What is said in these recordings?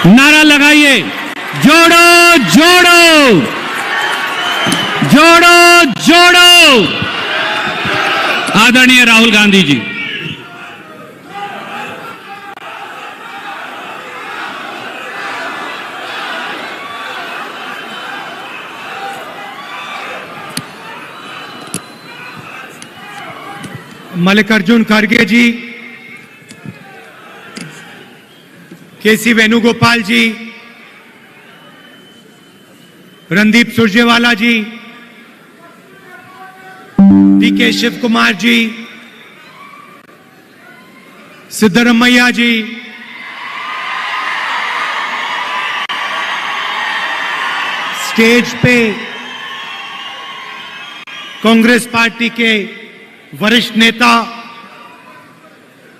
नारा लगाइए, जोड़ो जोड़ो, जोड़ो जोड़ो। आदरणीय राहुल गांधी जी। मल्लिकार्जुन खड़गे जी, केसी वेणुगोपाल जी, रणदीप सुरजेवाला जी, डीके शिव कुमार जी, सिद्धरमैया जी, स्टेज पे कांग्रेस पार्टी के वरिष्ठ नेता,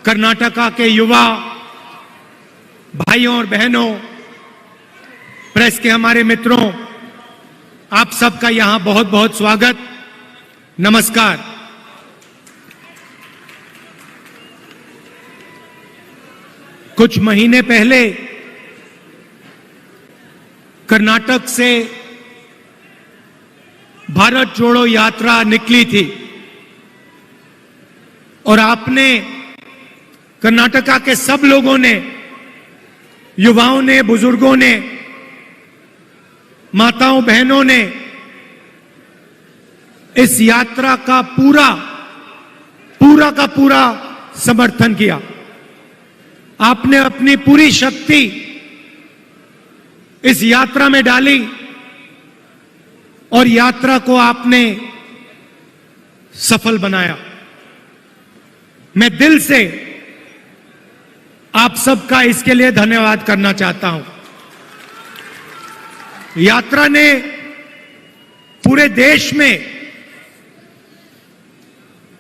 कर्नाटका के युवा भाइयों और बहनों, प्रेस के हमारे मित्रों, आप सबका यहां बहुत बहुत स्वागत, नमस्कार। कुछ महीने पहले कर्नाटक से भारत जोड़ो यात्रा निकली थी और आपने, कर्नाटका के सब लोगों ने, युवाओं ने, बुजुर्गों ने, माताओं बहनों ने इस यात्रा का पूरा का पूरा समर्थन किया। आपने अपनी पूरी शक्ति इस यात्रा में डाली और यात्रा को आपने सफल बनाया। मैं दिल से आप सबका इसके लिए धन्यवाद करना चाहता हूं। यात्रा ने पूरे देश में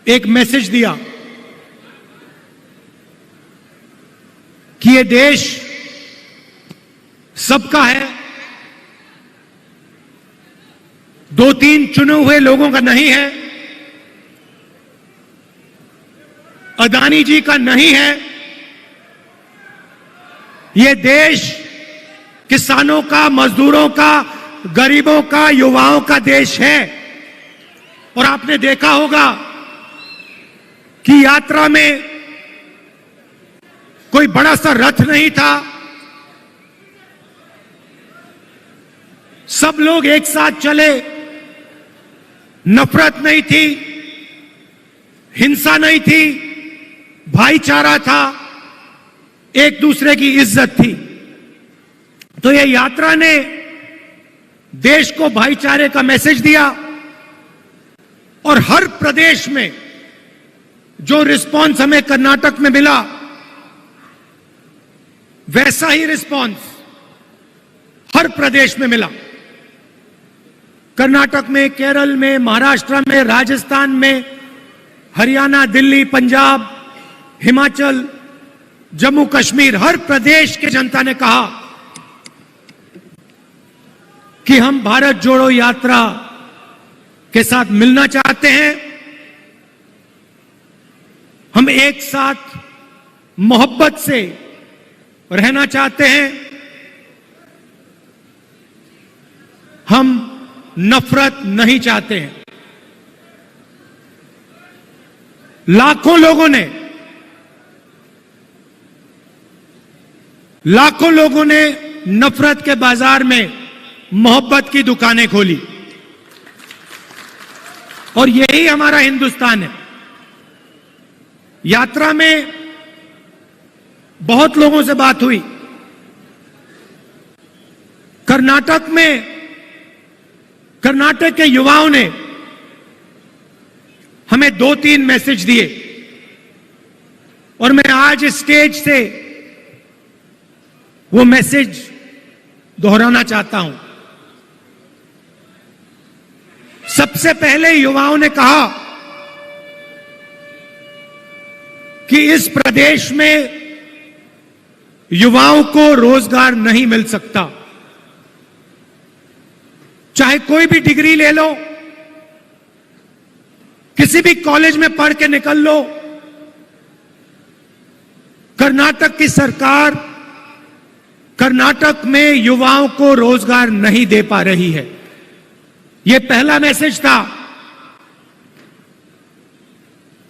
एक मैसेज दिया कि ये देश सबका है, दो तीन चुने हुए लोगों का नहीं है, अदानी जी का नहीं है। ये देश किसानों का, मजदूरों का, गरीबों का, युवाओं का देश है। और आपने देखा होगा कि यात्रा में कोई बड़ा सा रथ नहीं था, सब लोग एक साथ चले, नफरत नहीं थी, हिंसा नहीं थी, भाईचारा था, एक दूसरे की इज्जत थी। तो यह यात्रा ने देश को भाईचारे का मैसेज दिया और हर प्रदेश में जो रिस्पांस हमें कर्नाटक में मिला, वैसा ही रिस्पांस हर प्रदेश में मिला। कर्नाटक में, केरल में, महाराष्ट्र में, राजस्थान में, हरियाणा, दिल्ली, पंजाब, हिमाचल, जम्मू कश्मीर, हर प्रदेश के जनता ने कहा कि हम भारत जोड़ो यात्रा के साथ मिलना चाहते हैं, हम एक साथ मोहब्बत से रहना चाहते हैं, हम नफरत नहीं चाहते हैं। लाखों लोगों ने नफरत के बाजार में मोहब्बत की दुकानें खोली और यही हमारा हिंदुस्तान है। यात्रा में बहुत लोगों से बात हुई। कर्नाटक के युवाओं ने हमें दो तीन मैसेज दिए और मैं आज स्टेज से वो मैसेज दोहराना चाहता हूं। सबसे पहले युवाओं ने कहा कि इस प्रदेश में युवाओं को रोजगार नहीं मिल सकता। चाहे कोई भी डिग्री ले लो, किसी भी कॉलेज में पढ़ के निकल लो, कर्नाटक की सरकार कर्नाटक में युवाओं को रोजगार नहीं दे पा रही है। यह पहला मैसेज था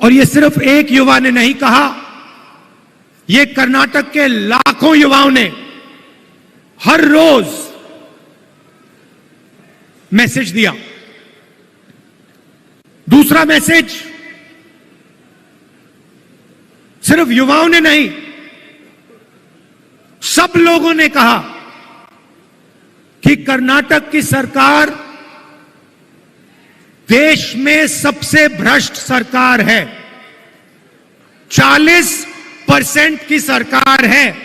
और यह सिर्फ एक युवा ने नहीं कहा, यह कर्नाटक के लाखों युवाओं ने हर रोज मैसेज दिया। दूसरा मैसेज सिर्फ युवाओं ने नहीं, सब लोगों ने कहा कि कर्नाटक की सरकार देश में सबसे भ्रष्ट सरकार है। 40% की सरकार है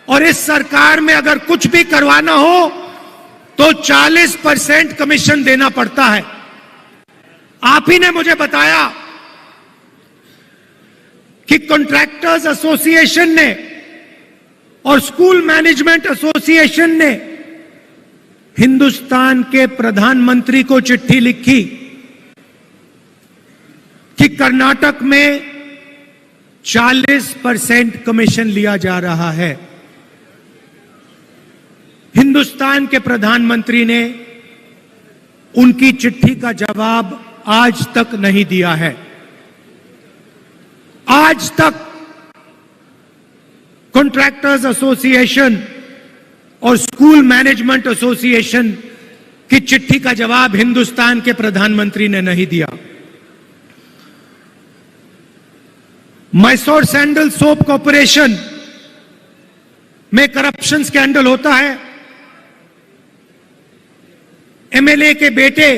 और इस सरकार में अगर कुछ भी करवाना हो तो 40% कमीशन देना पड़ता है। आप ही ने मुझे बताया कि कॉन्ट्रैक्टर्स एसोसिएशन ने और स्कूल मैनेजमेंट एसोसिएशन ने हिंदुस्तान के प्रधानमंत्री को चिट्ठी लिखी कि कर्नाटक में 40% कमीशन लिया जा रहा है। हिंदुस्तान के प्रधानमंत्री ने उनकी चिट्ठी का जवाब आज तक नहीं दिया है। आज तक कॉन्ट्रैक्टर्स एसोसिएशन और स्कूल मैनेजमेंट एसोसिएशन की चिट्ठी का जवाब हिंदुस्तान के प्रधानमंत्री ने नहीं दिया। मैसूर सैंडल सोप कॉर्पोरेशन में करप्शन स्कैंडल होता है। एमएलए के बेटे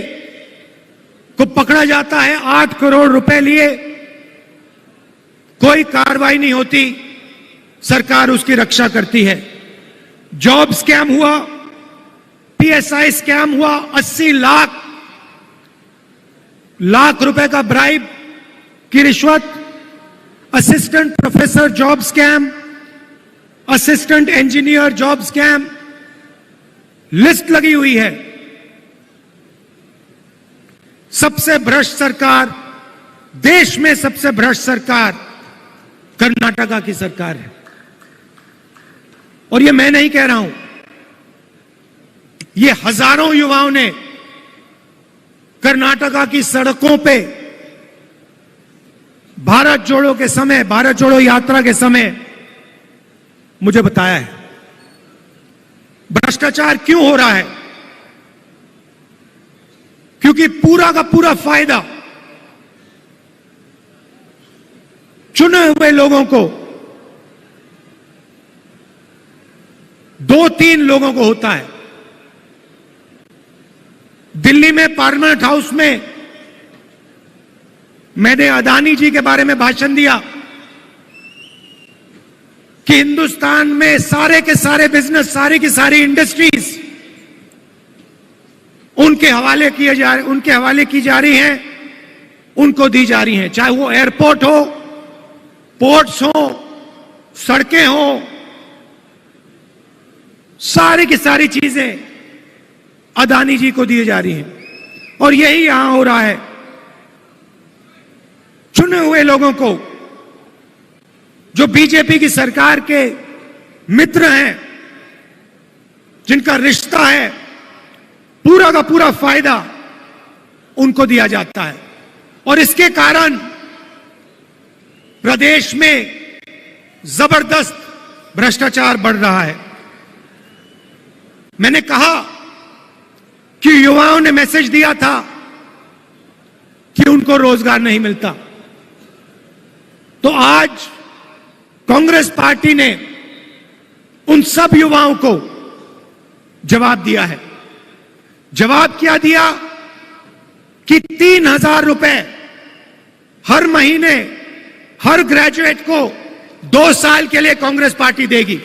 को पकड़ा जाता है, 8 करोड़ रुपए लिए, कोई कार्रवाई नहीं होती, सरकार उसकी रक्षा करती है। जॉब स्कैम हुआ, पीएसआई स्कैम हुआ, 80 लाख रुपए का ब्राइब की रिश्वत, assistant professor job scam, assistant engineer job scam, list लगी हुई है। सबसे भ्रष्ट सरकार, देश में सबसे भ्रष्ट सरकार कर्नाटका की सरकार है। और ये मैं नहीं कह रहा हूं, ये हजारों युवाओं ने कर्नाटका की सड़कों पे भारत जोड़ो के समय, भारत जोड़ो यात्रा के समय मुझे बताया है। भ्रष्टाचार क्यों हो रहा है? क्योंकि पूरा का पूरा फायदा चुने हुए लोगों को, 2-3 लोगों को होता है। दिल्ली में पार्लियामेंट हाउस में मैंने अदानी जी के बारे में भाषण दिया कि हिंदुस्तान में सारे के सारे बिजनेस, सारी की सारी इंडस्ट्रीज उनके हवाले की जा रही हैं, उनको दी जा रही हैं। चाहे वो एयरपोर्ट हो, पोर्ट्स हो, सड़कें हो, सारी की सारी चीजें अदानी जी को दी जा रही हैं। और यही यहां हो रहा है। चुने हुए लोगों को, जो बीजेपी की सरकार के मित्र हैं, जिनका रिश्ता है, पूरा का पूरा फायदा उनको दिया जाता है। और इसके कारण प्रदेश में जबरदस्त भ्रष्टाचार बढ़ रहा है। मैंने कहा कि युवाओं ने मैसेज दिया था कि उनको रोजगार नहीं मिलता, तो आज कांग्रेस पार्टी ने उन सब युवाओं को जवाब दिया है। जवाब क्या दिया कि 3,000 रुपए हर महीने हर ग्रेजुएट को 2 साल के लिए कांग्रेस पार्टी देगी।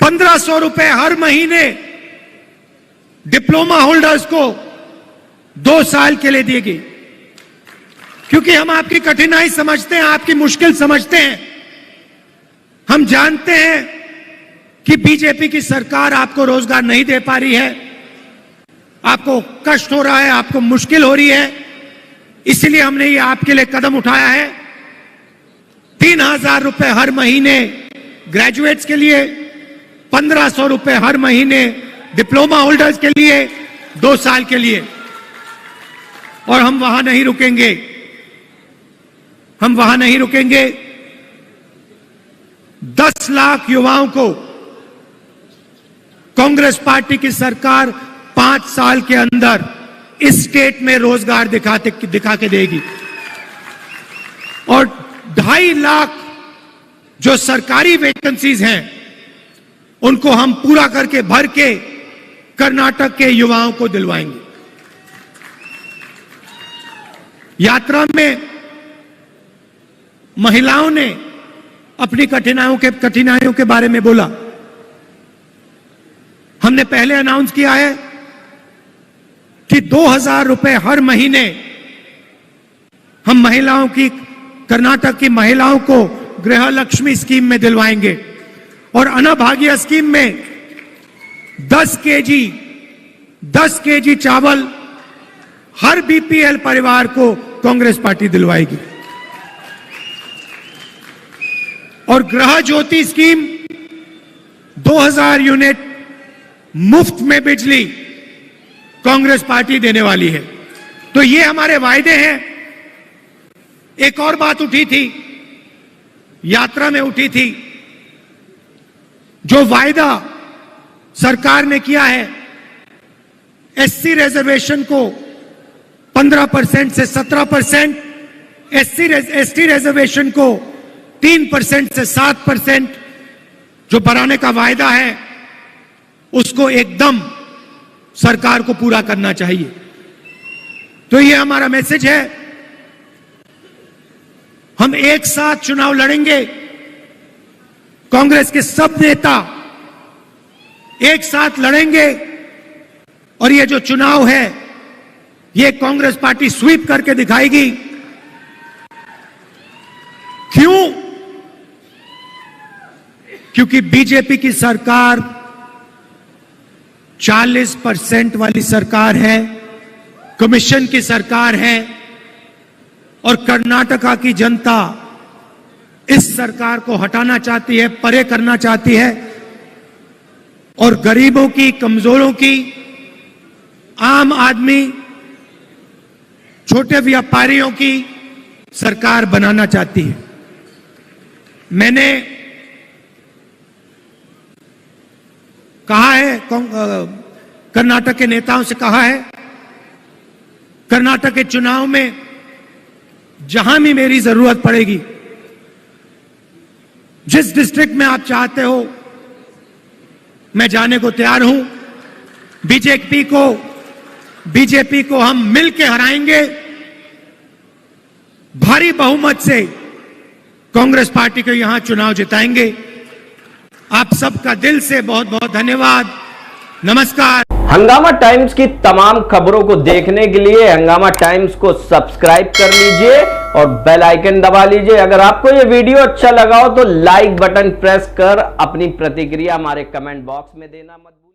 1,500 रुपए हर महीने डिप्लोमा होल्डर्स को 2 साल के लिए देगी। क्योंकि हम आपकी कठिनाई समझते हैं, आपकी मुश्किल समझते हैं। हम जानते हैं कि बीजेपी की सरकार आपको रोजगार नहीं दे पा रही है, आपको कष्ट हो रहा है, आपको मुश्किल हो रही है, इसलिए हमने ये आपके लिए कदम उठाया है। 3,000 रुपए हर महीने ग्रेजुएट्स के लिए, 1,500 रुपए हर महीने डिप्लोमा होल्डर्स के लिए 2 साल के लिए। और हम वहां नहीं रुकेंगे, हम वहां नहीं रुकेंगे। 10 लाख युवाओं को कांग्रेस पार्टी की सरकार 5 साल के अंदर इस स्टेट में रोजगार दिखा के देगी। और 2.5 लाख जो सरकारी वैकेंसीज हैं उनको हम पूरा करके भर के कर्नाटक के युवाओं को दिलवाएंगे। यात्रा में महिलाओं ने अपनी कठिनाइयों के बारे में बोला। हमने पहले अनाउंस किया है कि 2,000 रुपए हर महीने हम महिलाओं की, कर्नाटक की महिलाओं को गृह लक्ष्मी स्कीम में दिलवाएंगे। और अन्नभाग्य स्कीम में 10 केजी चावल हर बीपीएल परिवार को कांग्रेस पार्टी दिलवाएगी। और गृह ज्योति स्कीम 2,000 यूनिट मुफ्त में बिजली कांग्रेस पार्टी देने वाली है। तो ये हमारे वायदे हैं। एक और बात उठी थी, यात्रा में उठी थी, जो वायदा सरकार ने किया है एससी रिजर्वेशन को 15% से 17%, एसटी रिजर्वेशन को 3% से 7% जो बढ़ाने का वायदा है उसको एकदम सरकार को पूरा करना चाहिए। तो ये हमारा मैसेज है। हम एक साथ चुनाव लड़ेंगे। कांग्रेस के सब नेता एक साथ लड़ेंगे और ये जो चुनाव है ये कांग्रेस पार्टी स्वीप करके दिखाएगी। क्यों? क्योंकि बीजेपी की सरकार 40% वाली सरकार है, कमीशन की सरकार है और कर्नाटका की जनता इस सरकार को हटाना चाहती है, परे करना चाहती है और गरीबों की, कमजोरों की, आम आदमी, छोटे व्यापारियों की सरकार बनाना चाहती है। मैंने कहा है, कर्नाटक के नेताओं से कहा है, कर्नाटक के चुनाव में जहां भी मेरी जरूरत पड़ेगी, जिस डिस्ट्रिक्ट में आप चाहते हो मैं जाने को तैयार हूं। बीजेपी को हम मिलकर हराएंगे। भारी बहुमत से कांग्रेस पार्टी को यहां चुनाव जिताएंगे। आप सबका दिल से बहुत बहुत धन्यवाद। नमस्कार। हंगामा टाइम्स की तमाम खबरों को देखने के लिए हंगामा टाइम्स को सब्सक्राइब कर लीजिए और बेल आइकन दबा लीजिए। अगर आपको यह वीडियो अच्छा लगा हो तो लाइक बटन प्रेस कर अपनी प्रतिक्रिया हमारे कमेंट बॉक्स में देना मत भूलिए।